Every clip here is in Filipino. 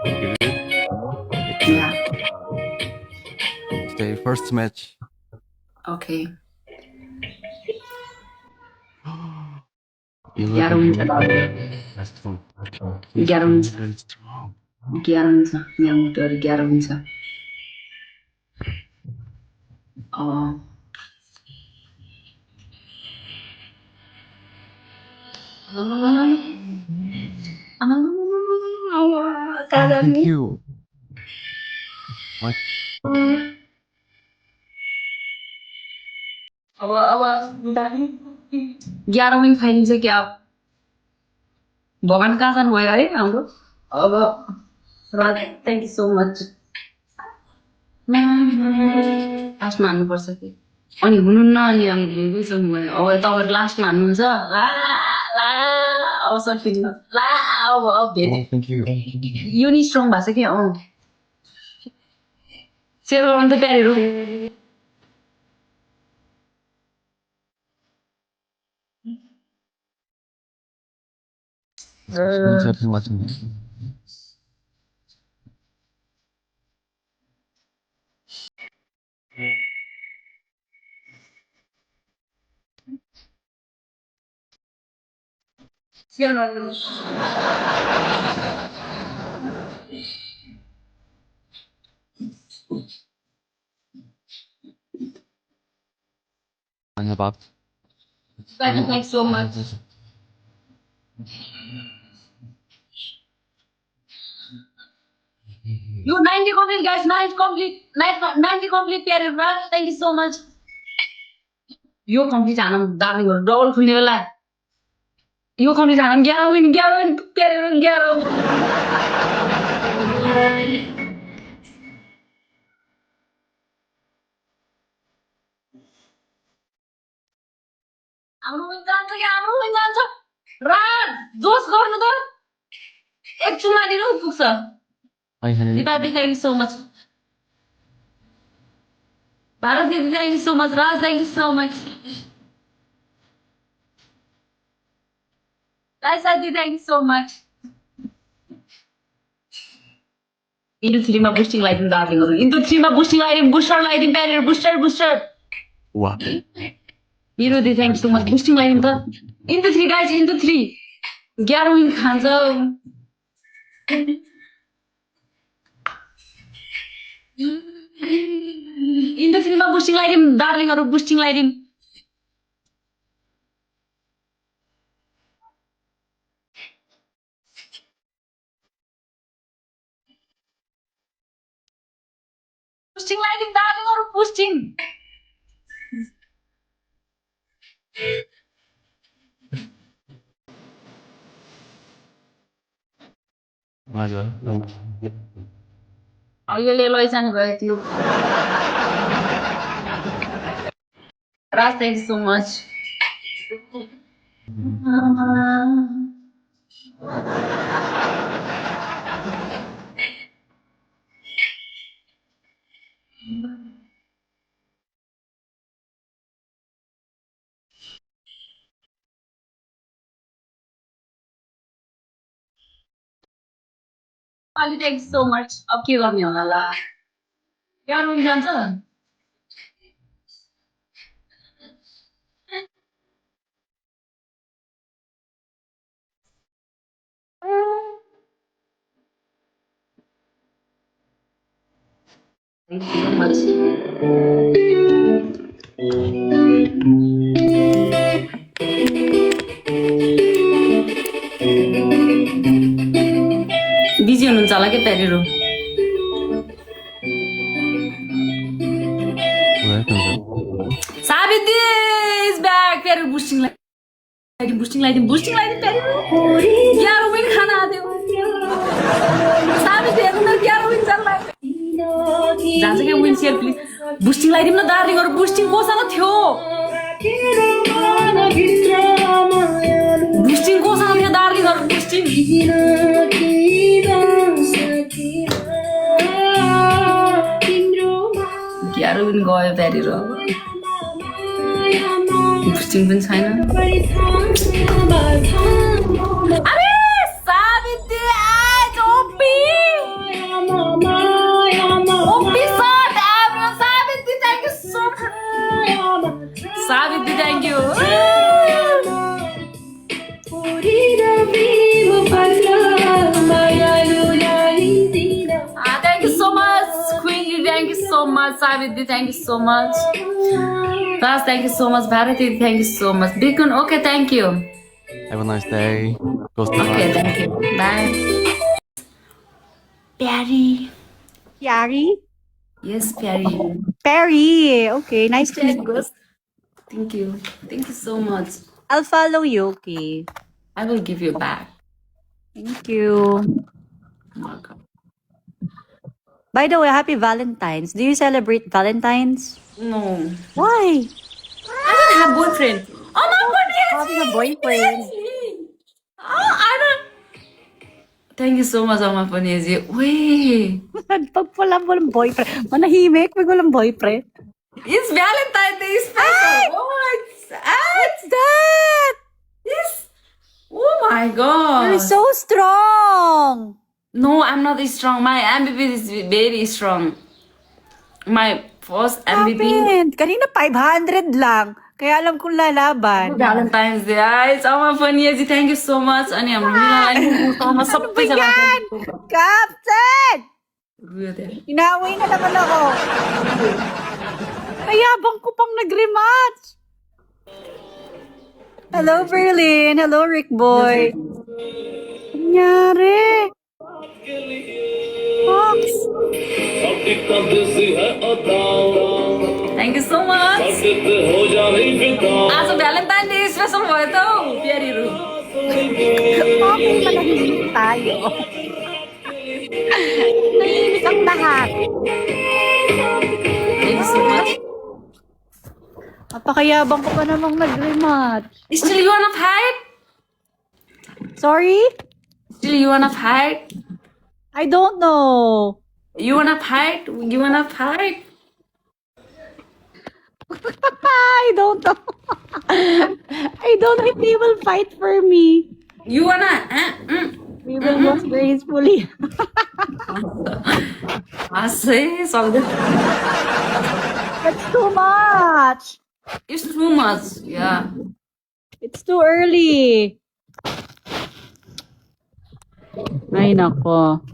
Good. Yeah. Okay, first match. Okay. 11 हुन्छ That's true. 11 हुन्छ Very strong. 11 हुन्छ यहाँ मुटुहरू 11 हुन्छ Thank you. What? अब 11 विन फाइनल क्या भगवान कहाँ जानुभयो है हाम्रो अब राज थ्याङ्क यू सो मच लास्टमा हान्नुपर्छ कि अनि हुनुहुन्न अनि हामी भयो अब तपाईँहरू लास्टमा हान्नुहुन्छ अब सकिन्छ अब भेट Thank you. यो नि स्ट्रङ भएको छ कि सेयर गर्नु त प्यारेहरू Something watching. सेयर गर्नु On the back. Thank you so much. You 90 complete guys, 90 complete, 90 complete प्यारे brother, thank you so much. यो कम्प्लिट हानम दामी गर्नु डबल खुल्ने बेला यो कम्प्लिट हानम 11 विन प्यारे 11 हाम्रो विन जान्छ रात जोस गर्नु त एकछिनमा दिनु पुग्छ I had Dipa thank you so much. Bharat Devi, thank you so much. Raj, thank you so much. Guys, Adi, thank you so much. Into 3 ma boosting lighting darling. Into 3 ma boosting lighting, booster lighting, barrier, booster. wow. Virudi, thank you so much. Boosting lighting the into 3 guys, into 3. 11 win khन्छ. Into 3 ma boosting lighting, darling or boosting lighting. Boosting lighting, darling or boosting. 맞아. अहिले लैजानु भयो त्यो Raj, thank you so much. Ali, thank you so much. अब के गर्ने होला ल यहाँ रुम जान्छ Thank you so much. Busy हुनुहुन्छ होला के प्यारेहरू Welcome. साबिती इज ब्याक प्यारेहरू बुस्टिङ लाइटिङ प्यारेहरू 11 विन खाना आदियो साबिती हेर्नु न 11 विन चल्ला जान्छ के विन सेयर प्लिज बुस्टिङ लाइदिउँ न दार्लिङहरु बुस्टिङ कोसँग थियो दार्लिङहरु बुस्टिङ ग्यारो विन गयो प्यारेहरू बुस्टिङ पनि छैन अरे साबिती आज OP much. Savitri, thank you so much. Raj, thank you so much. Bharati, thank you so much. Bikun, okay, thank you. Have a nice day. Ghost Okay, thank you. Bye. Perry. Yari? Yes, Perry. Perry. Okay, nice to meet you. Thank you. Thank you so much. I'll follow you, okay? I will give you back. Thank you. Welcome. By the way, happy Valentine's. Do you celebrate Valentine's? No. Why? I don't have boyfriend. Oh my goodness! Having a boyfriend. Oh, I don't. Thank you so much, Oma Panyezi. Wait. Pag walang boyfriend. Manahimik, pag walang boyfriend. It's Valentine's Day special. What? What's that? Yes. Oh my god. You're so strong. No, I'm not strong. My MVP is very strong. My first MVP. Happened? Kanina 500 lang. Kaya alam kong lalaban. Valentine's Day. Ay, Oma Panyezi, thank you so much. Ano yan? Ano ba yan? Captain! Inaway na naman ako. Kayabang ko pang nag-rematch. Hello, Berlin. Hello, Rick Boy. Nangyari? Fox. Thank you so much. आज Valentine's Day special भयो त प्यारीहरु. Okay, manahimik tayo. Nahimik ang lahat. Thank you so much. Napakayabang ko pa namang nag-rematch. Still you wanna fight? Sorry? Still you wanna fight? I don't know. You wanna fight? You wanna fight? I don't know. I don't know if they will fight for me. You wanna? We will lose gracefully. Asay, सक्दैन. That's too much. It's too much. Yeah. It's too early. Ay, nako.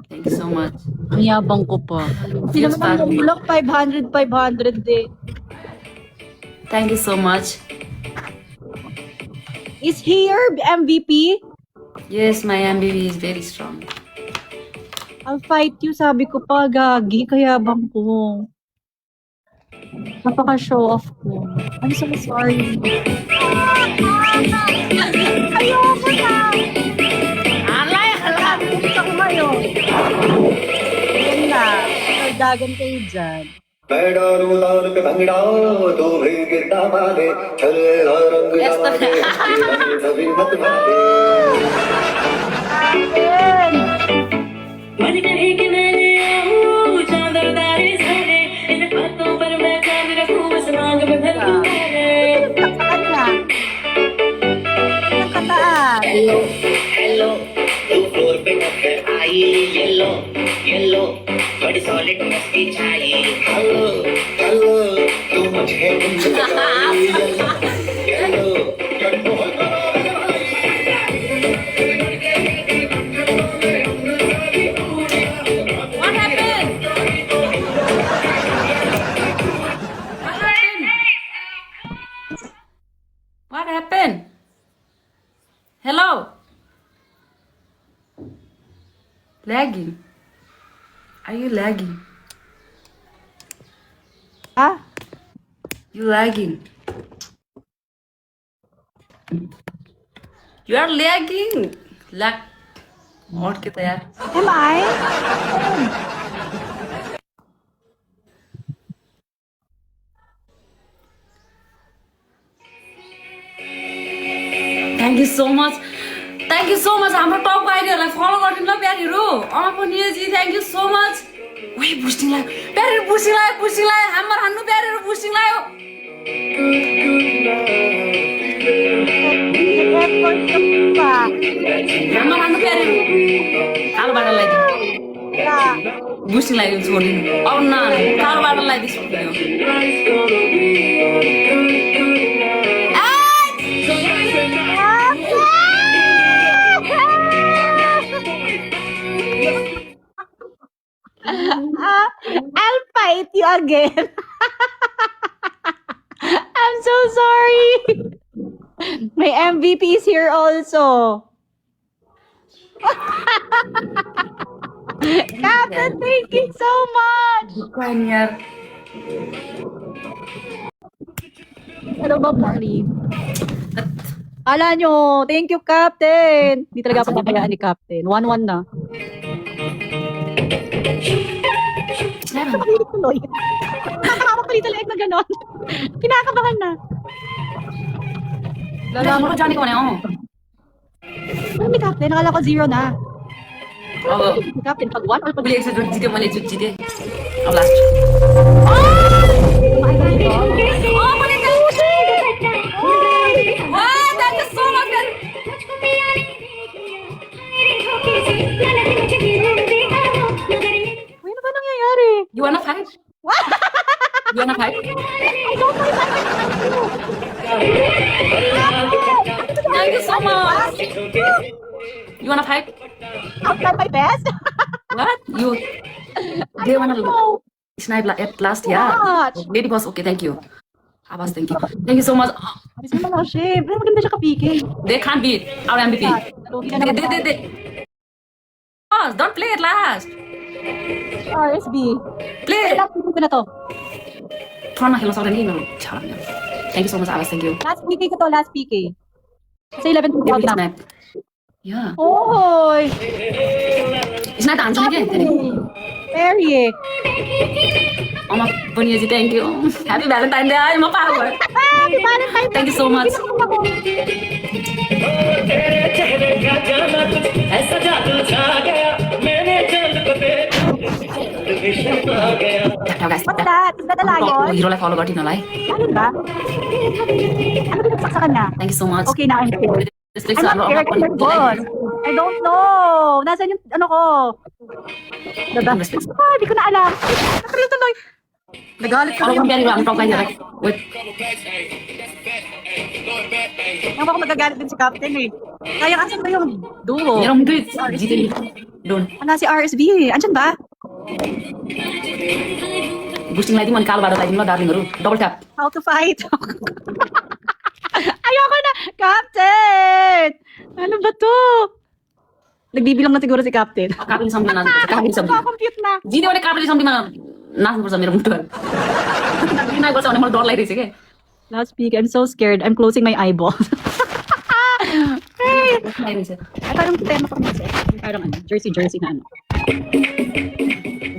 Thank you so much. Ang yabang ko pa. Hindi Feels naman bad. ang bulak, 500 eh. Thank you so much. Is he your MVP? Yes, my MVP is very strong. I'll fight you, sabi ko pa, gagi, kayabang ko. Napaka-show off ko. I'm so sorry. Ayoko na! Alay, hala. Gusto ko ngayon. Yan na. Nagdagan kayo dyan. मैदान पे भंगड़ा तो भी गिरता मारे चले रंग जमाने सभी मत मारे मन कहे कि मैंने आऊं चादरदारी सारे इन बातों पर मैं कान रखूं बस मांग बदल तुम्हारे Saan na? Nakataan. Hello hello तू फ्लोर पे है आई येलो येलो बड़ी सॉलिड मस्ती चाहिए हेलो हेलो तू मुझे yellow What happened? What happened? What happened? Hello? Lagging. Are you lagging? Ha? You lagging. You are lagging. Lag. और कितना यार? Am I? Thank you so much. Thank you so much. हाम्रो टपको आइडीहरूलाई फलो गरिदिनु ल प्यारीहरू. अमा पनिजी थ्याङ्क यू सो मच. ओइ बुस्टिङ लाग्यो. प्यारीहरू बुस्टिङ लाग्यो. हाम्रो हान्नु प्यारीहरू बुस्टिङ लाग्यो. Effort ka pa. हाम्रो हान्नु प्यारीहरू. कालो बाटो लगाइदिनु. Wala. बुस्टिङ लाग्यो छोडिदिनु. अब न कालो बाटो लगाइदिन्छु. I'll fight you again. I'm so sorry. My MVP is here also. Captain, thank you so much. Bukan ya. Ano ba, Marley? Ala nyo, thank you, Captain. Hindi talaga ako nabayaan ni Captain. 1-1 na. Nakakakilig tuloy. Nakakawak tuloy sa leeg na gano'n. Kinakabahan na. Lala mo dyan ko na ako. Ano may Captain? Nakala ko 0 na. Oo. Captain, pag 1 or pag Beli sa jide mo ni jide. Ang last. kumain ka dito? Oh, balik ka. Wow, that is so much. Uy, ano ba nangyayari? You wanna fight? You wanna fight? Thank you so much. You wanna fight? I'll try my best. What? You? They wanna snipe at last? Yeah. Watch. Lady boss, okay, thank you. Abbas, thank you. Thank you so much. Abis naman ako, shame. Pero maganda siya kapiki. They can't beat our MVP. Nalugi na naman They. Boss, don't play at last. RSB. Play. Last PK ko na to. Tron na sa rin no. Charot niya. Thank you so much, Abbas. Thank you. Last PK ko to, last PK. Sa 11 They will na. snipe. Yeah. Oy! It's not the answer again. Perry. Oh my Bunyaji, thank you. Happy Valentine's Day. I'm a power. Happy Valentine's Thank you so much. तेरे चेहरे का जाना कुछ ऐसा जादू छा गया मैंने जान को तेरे विश्व आ गया Ciao guys. What's that? Is that a lion? Hero life follow got in life. Lion ba? Ano binagsak sa kanya? Thank you so much. Okay na, I'm scared. Restrict I'm sa not scared, I'm boss. I don't know. Nasaan yung ano ko? Dada. Respect. Ah, di ko na alam. Tuloy-tuloy. Nagalit ka. Kalau kang carry lang, kang kanya. Wait. Yung ako magagalit din si Captain eh. Kaya asan ba yung duo? Meron duit. GT. Doon. Ano si RSB eh? Andyan ba? Boosting lighting man kala baro tayo mo darling ro. Double tap. How to fight? Ayoko na! Captain! Ano ba to? Nagbibilang na siguro si Captain. Kapil sambil na. Kapil sambil. Compute na. GT वाले kapil sambil mana? Nas bersama meron tuan. Hindi ko sa ano door light sige. Last week, I'm so scared. I'm closing my eyeball. Hey! Ay, parang tema pa kasi. Parang ano, jersey na ano.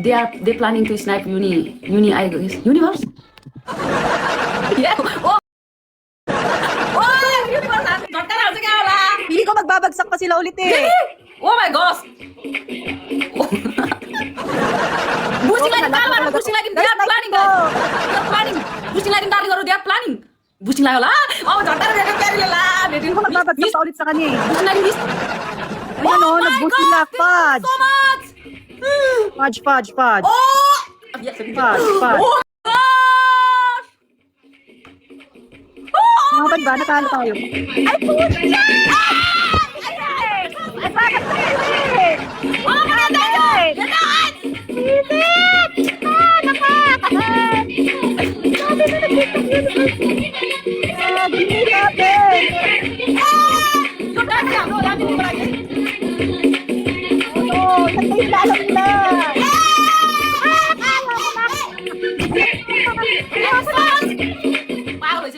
They planning to snipe uni I guess. Universe? Yeah. Oh. Oh, universe natin. Doktor na sige wala. Pili ko magbabagsak pa sila ulit eh. Oh my gosh. Boosting lagi darling, boosting lagi dia planning. Dia planning. Boosting lagi darling dia planning. Boosting lagi lah. Oh, doktor dia carry lah. Pili ko magbabagsak pa ulit sa kanya eh. Boosting lagi this. Ayun o, nag-boost sila. Fudge! So much. Fudge. Oh. Fudge. Oh gosh. Mga ba? Natalo tayo. Ay, push niya! Ay, bakit tayo eh? Oh, maganda yun! Ganon! Isip! Nakakahan! Sabi na nag-isip. Sabi natin! Yung dati lang, no? Dati mo palagi. Oo, nagtay lalo nila!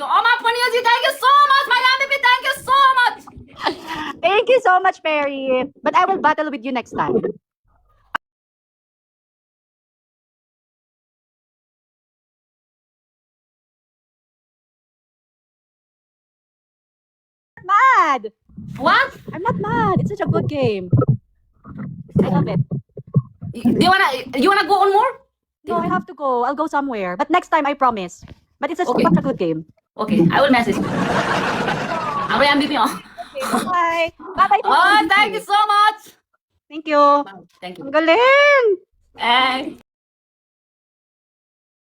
Oh, my Bunyaji, thank you so much! My MVP, thank you so much! Thank you so much, Perry. But I will battle with you next time. Mad! What? I'm not mad. It's such a good game. I love it. Do you wanna go on more? No, I have to go. I'll go somewhere. But next time, I promise. But it's Okay. such a good game. Okay, I will message. Ako yung MVP, oh. Bye. Bye-bye. Oh, thank you so much! Thank you. Thank you. Ang galing!